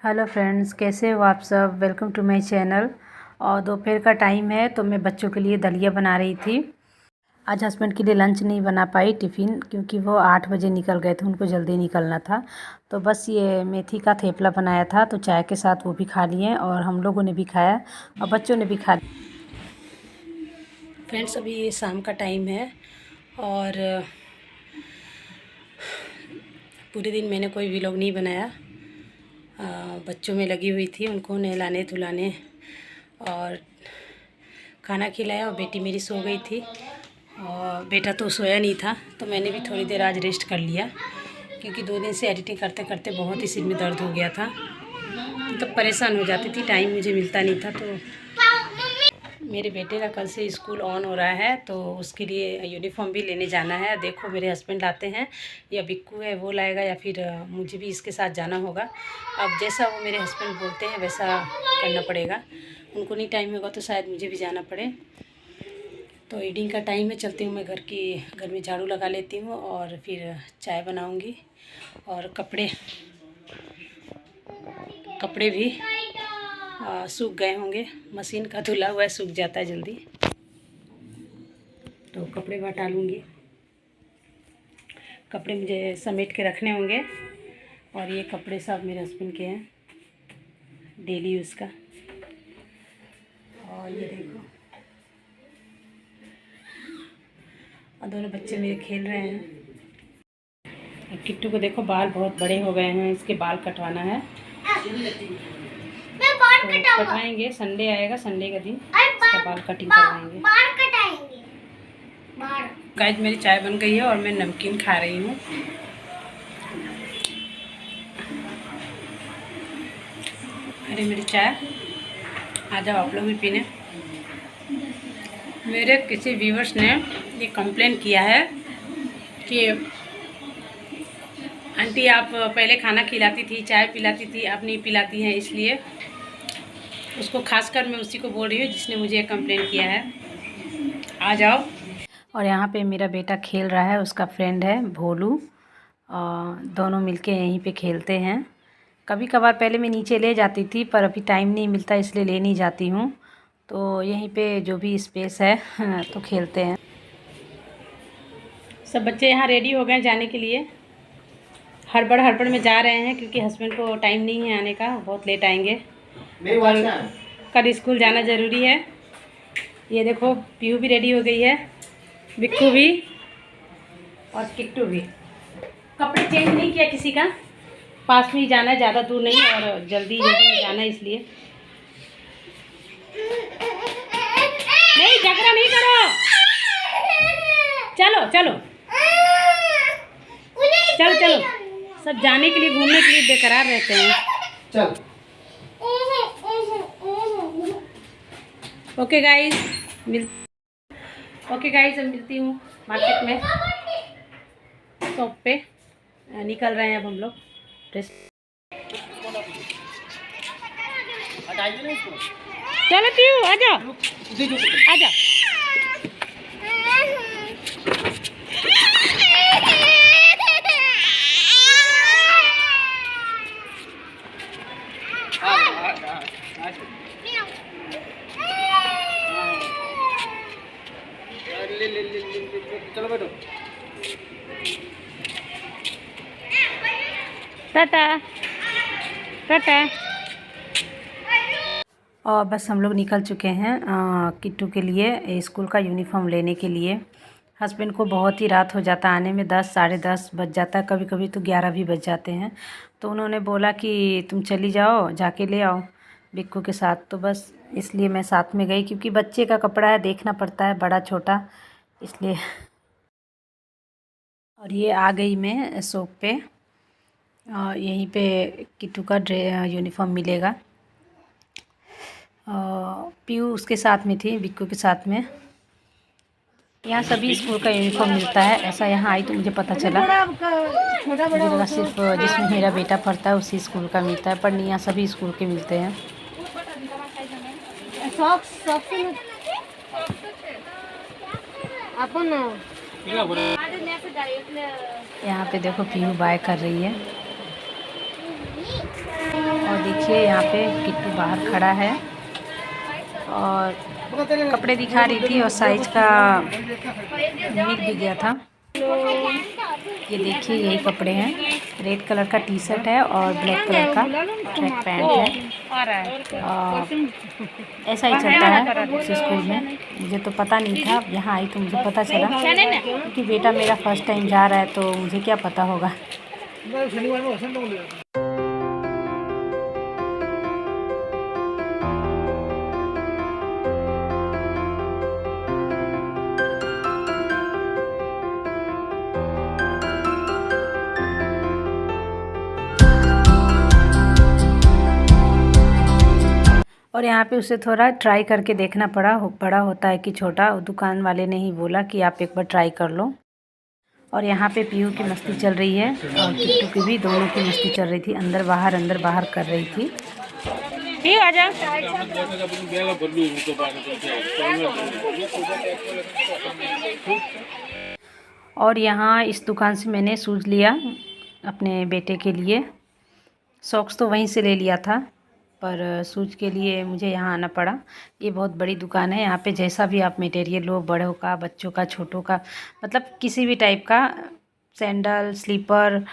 Hello friends, कैसे हो आप सब। Welcome to my channel. और दोपहर का टाइम है तो मैं बच्चों के लिए दलिया बना रही थी। आज हस्बैंड के लिए लंच नहीं बना पाई टिफ़िन, क्योंकि वो 8 बजे निकल गए थे, उनको जल्दी निकलना था। तो बस ये मेथी का थेपला बनाया था, तो चाय के साथ वो भी खा लिए और हम लोगों ने भी खाया और बच्चों ने भी खा लिया। फ्रेंड्स, अभी ये शाम का टाइम है और पूरे दिन मैंने कोई व्लॉग नहीं बनाया। बच्चों में लगी हुई थी, उनको नहलाने धुलाने और खाना खिलाया और बेटी मेरी सो गई थी और बेटा तो सोया नहीं था, तो मैंने भी थोड़ी देर आज रेस्ट कर लिया, क्योंकि 2 दिन से एडिटिंग करते करते बहुत ही सिर में दर्द हो गया था। तो परेशान हो जाती थी, टाइम मुझे मिलता नहीं था। तो मेरे बेटे का कल से स्कूल ऑन हो रहा है, तो उसके लिए यूनिफॉर्म भी लेने जाना है। देखो मेरे हस्बैंड लाते हैं या बिक्कू है वो लाएगा, या फिर मुझे भी इसके साथ जाना होगा। अब जैसा वो मेरे हस्बैंड बोलते हैं वैसा करना पड़ेगा। उनको नहीं टाइम होगा तो शायद मुझे भी जाना पड़े। तो ईडिंग का टाइम है, चलती हूँ मैं घर में झाड़ू लगा लेती हूँ और फिर चाय बनाऊँगी। और कपड़े भी सूख गए होंगे, मशीन का धुला हुआ है, सूख जाता है जल्दी, तो कपड़े हटा लूँगी। कपड़े मुझे समेट के रखने होंगे और ये कपड़े सब मेरे हस्बैंड के हैं, डेली यूज़ का। और ये देखो, और दोनों बच्चे मेरे खेल रहे हैं। और किट्टू को देखो, बाल बहुत बड़े हो गए हैं, इसके बाल कटवाना है। तो कटवाएंगे, संडे आएगा, संडे का दिन इसका बाल कटिंग करवाएंगे। गाइस, मेरी चाय बन गई है और मैं नमकीन खा रही हूँ। अरे मेरी चाय, आ जाओ आप लोग भी पीने। मेरे किसी व्यूवर्स ने ये कंप्लेन किया है कि आंटी आप पहले खाना खिलाती थी, चाय पिलाती थी, आप नहीं पिलाती हैं, इसलिए उसको खासकर मैं उसी को बोल रही हूँ जिसने मुझे ये कंप्लेन किया है। आ जाओ। और यहाँ पे मेरा बेटा खेल रहा है, उसका फ्रेंड है भोलू, दोनों मिलके यहीं पे खेलते हैं। कभी कभार पहले मैं नीचे ले जाती थी, पर अभी टाइम नहीं मिलता इसलिए ले नहीं जाती हूँ। तो यहीं पे जो भी स्पेस है तो खेलते हैं। सब बच्चे यहाँ रेडी हो गए जाने के लिए, हड़बड़ में जा रहे हैं, क्योंकि हस्बैंड को टाइम नहीं है आने का, बहुत लेट आएंगे और कल स्कूल जाना ज़रूरी है। ये देखो, पीयू भी रेडी हो गई है, बिक्कू भी और किट्टू भी। कपड़े चेंज नहीं किया किसी का, पास में ही जाना है, ज़्यादा दूर नहीं और जल्दी में जाना है, इसलिए। नहीं, झगड़ा नहीं करो, चलो चलो चलो चलो। सब जाने के लिए, घूमने के लिए बेकरार रहते हैं। चल। ओके गाइस, अब मिलती हूँ मार्केट में, शॉप पे निकल रहे हैं अब हम लोग। चलो पीयू, आजा आजा। चलो बैठो, टाटा टाटा। और बस हम लोग निकल चुके हैं किट्टू के लिए स्कूल का यूनिफॉर्म लेने के लिए। हस्बैंड को बहुत ही रात हो जाता आने में, 10 साढ़े 10 बज जाता है, कभी कभी तो 11 भी बज जाते हैं। तो उन्होंने बोला कि तुम चली जाओ, जाके ले आओ बिक्कू के साथ। तो बस इसलिए मैं साथ में गई, क्योंकि बच्चे का कपड़ा है, देखना पड़ता है, बड़ा छोटा, इसलिए। और ये आ गई मैं शॉप पे, यहीं पे किट्टू का यूनिफॉर्म मिलेगा। पीयू उसके साथ में थी, बिक्कू के साथ में। यहाँ सभी स्कूल का यूनिफॉर्म मिलता है, ऐसा यहाँ आई तो मुझे पता चला। मुझे लगा सिर्फ जिसमें मेरा बेटा पढ़ता है उसी स्कूल का मिलता है, पर नहीं, यहाँ सभी स्कूल के मिलते हैं। यहाँ पे देखो पीयू बाय कर रही है, और देखिए देखिए यहाँ पे किट्टू बाहर खड़ा है और कपड़े दिखा रही थी और साइज का मिल भी गया था। ये देखिए यही कपड़े हैं, रेड कलर का टी शर्ट है और ब्लैक कलर का ट्रैक पैंट है। ऐसा ही चलता है उस स्कूल में। मुझे तो पता नहीं था, अब यहाँ आई तो मुझे पता चला, क्योंकि बेटा मेरा फर्स्ट टाइम जा रहा है तो मुझे क्या पता होगा। और यहाँ पे उसे थोड़ा ट्राई करके देखना पड़ा, बड़ा होता है कि छोटा। दुकान वाले ने ही बोला कि आप एक बार ट्राई कर लो। और यहाँ पे पीयू की मस्ती चल रही है और किट्टू की भी, दोनों की मस्ती चल रही थी, अंदर बाहर कर रही थी। आजा। और यहाँ इस दुकान से मैंने शूज़ लिया अपने बेटे के लिए। सॉक्स तो वहीं से ले लिया था, पर शूज़ के लिए मुझे यहाँ आना पड़ा। ये बहुत बड़ी दुकान है, यहाँ पे जैसा भी आप मटेरियल लो, बड़ों का, बच्चों का, छोटों का, मतलब किसी भी टाइप का, सैंडल, स्लीपर,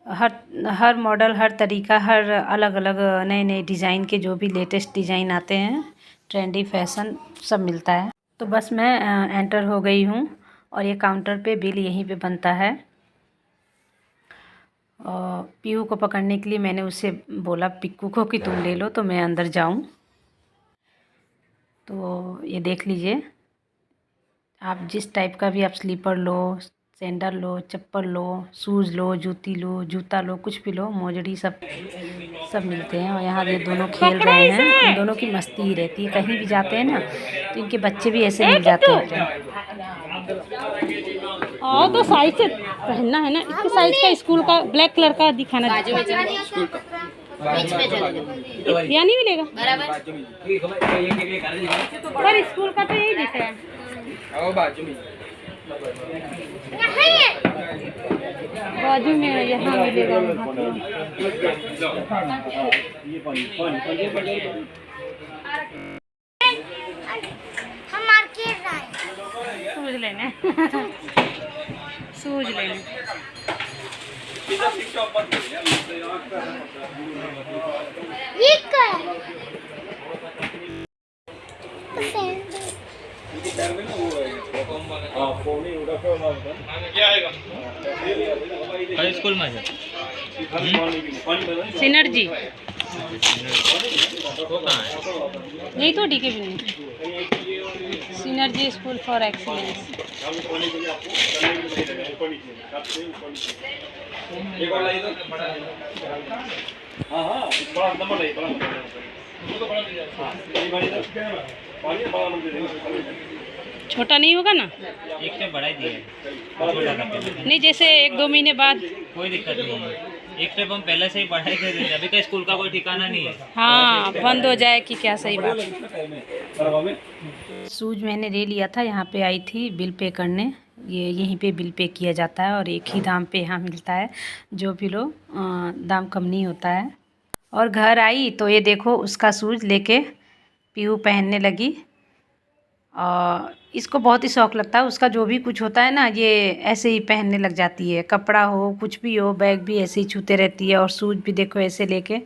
हर मॉडल, हर तरीका, हर अलग अलग नए नए डिज़ाइन के जो भी लेटेस्ट डिज़ाइन आते हैं, ट्रेंडी फैशन, सब मिलता है। तो बस मैं एंटर हो गई हूँ और ये काउंटर पे बिल यहीं पे बनता है। और पीयू को पकड़ने के लिए मैंने उससे बोला पिक्कू को कि तुम ले लो तो मैं अंदर जाऊं। तो ये देख लीजिए, आप जिस टाइप का भी आप स्लीपर लो, सैंडल लो, चप्पल लो, शूज़ लो, जूती लो, जूता लो, कुछ भी लो, मोजड़ी, सब मिलते हैं। और यहाँ ये दोनों खेल रहे हैं, इन दोनों की मस्ती ही रहती है। कहीं भी जाते हैं ना तो इनके बच्चे भी ऐसे मिल जाते हैं। और तो साइज से पहनना है ना, इसके साइज का स्कूल का ब्लैक कलर का दिखाना है। या नहीं मिलेगा पर स्कूल का तो यही दिख रहा है। बाजू में यहाँ मिलेगा, सूज लेने सूज लेने। स्कूल में सिनर्जी वो कहाँ है? यही तो डीके भी नहीं, सिनर्जी स्कूल फॉर एक्सीलेंस। छोटा नहीं होगा ना? एक स्टेप बढ़ा दिया है। नहीं, जैसे 1-2 महीने बाद कोई दिक्कत नहीं है, एक स्टेप हम पहले से ही बढ़ाई थे। अभी का स्कूल का कोई ठिकाना नहीं है। हाँ, बंद हो जाए कि क्या, सही बात। शूज़ मैंने ले लिया था, यहाँ पे आई थी बिल पे करने। ये यहीं पे बिल पे किया जाता है और एक ही दाम पे यहाँ मिलता है, जो भी लो दाम कम नहीं होता है। और घर आई तो ये देखो उसका शूज़ लेके पीयू पहनने लगी। और इसको बहुत ही शौक़ लगता है उसका, जो भी कुछ होता है ना ये ऐसे ही पहनने लग जाती है। कपड़ा हो, कुछ भी हो, बैग भी ऐसे ही छूते रहती है। और शूज़ भी देखो ऐसे लेके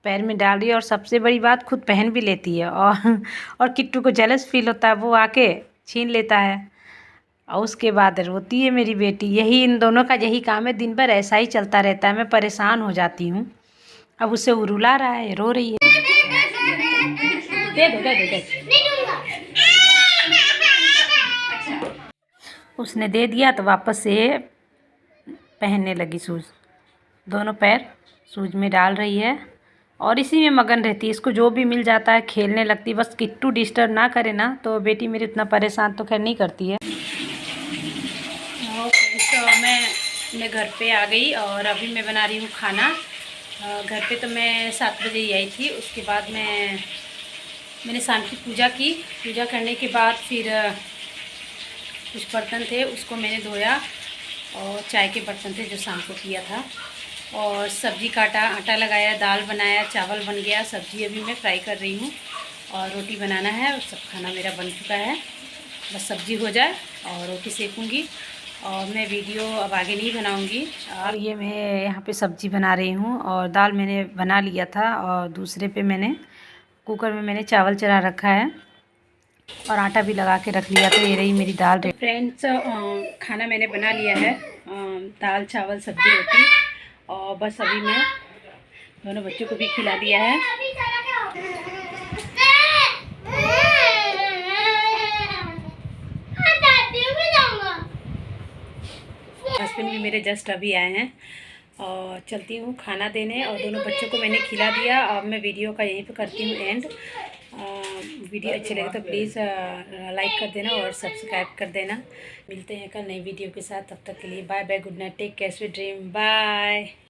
पैर में डाल रही है। और सबसे बड़ी बात, खुद पहन भी लेती है। और किट्टू को जेलस फील होता है, वो आके छीन लेता है और उसके बाद रोती है मेरी बेटी। यही इन दोनों का यही काम है, दिन भर ऐसा ही चलता रहता है। मैं परेशान हो जाती हूँ। अब उसे रुला रहा है, रो रही है। दे दो दे दो दे दो। उसने दे दिया तो वापस से पहनने लगी शूज़। दोनों पैर शूज़ में डाल रही है और इसी में मगन रहती है। इसको जो भी मिल जाता है खेलने लगती है। बस किट्टू डिस्टर्ब ना करे ना तो बेटी मेरी उतना परेशान तो खैर नहीं करती है। तो मैं घर पे आ गई और अभी मैं बना रही हूँ खाना। घर पे तो मैं 7 बजे ही आई थी। उसके बाद मैंने शाम की पूजा की। पूजा करने के बाद फिर कुछ बर्तन थे उसको मैंने धोया और चाय के बर्तन थे जो शाम को किया था। और सब्ज़ी काटा, आटा लगाया, दाल बनाया, चावल बन गया, सब्ज़ी अभी मैं फ्राई कर रही हूँ और रोटी बनाना है और सब खाना मेरा बन चुका है। बस सब्ज़ी हो जाए और रोटी सेकूँगी और मैं वीडियो अब आगे नहीं बनाऊँगी। और ये मैं यहाँ पे सब्ज़ी बना रही हूँ और दाल मैंने बना लिया था और दूसरे पे मैंने कुकर में मैंने चावल चढ़ा रखा है और आटा भी लगा के रख लिया। तो ये रही मेरी दाल। फ्रेंड्स, खाना मैंने बना लिया है, दाल चावल सब्ज़ी रोटी, और बस अभी मैं दोनों बच्चों को भी खिला दिया है। हस्बैंड भी मेरे जस्ट अभी आए हैं और चलती हूँ खाना देने, और दोनों बच्चों को मैंने खिला दिया। अब मैं वीडियो का यहीं पे करती हूँ एंड। वीडियो अच्छी लगे तो प्लीज़ लाइक कर देना और सब्सक्राइब कर देना। मिलते हैं कल नई वीडियो के साथ, तब तक के लिए bye bye, good night, take care, sweet dream, bye.